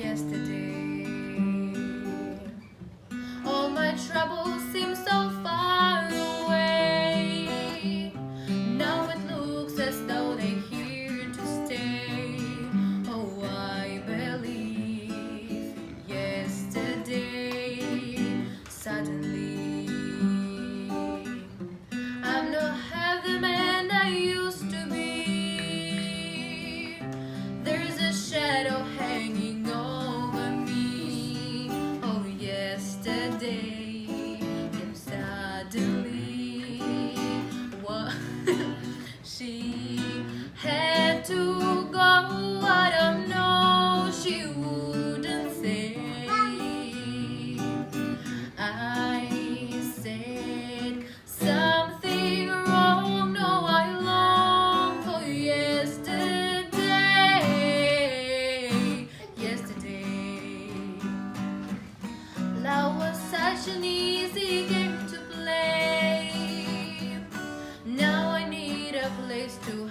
yesterday. All my troubles seem so far away. Now it looks as though they're here to stay. Oh, I believe yesterday. Suddenly, I'm not half the man I used to be. There's a shadow hanging over me. Oh, yesterday came suddenly. What she had to go, I don't know. She wouldn't say. I said something wrong. No, I long for yesterday. Yesterday, love was such an easy game to play. Now I need a place to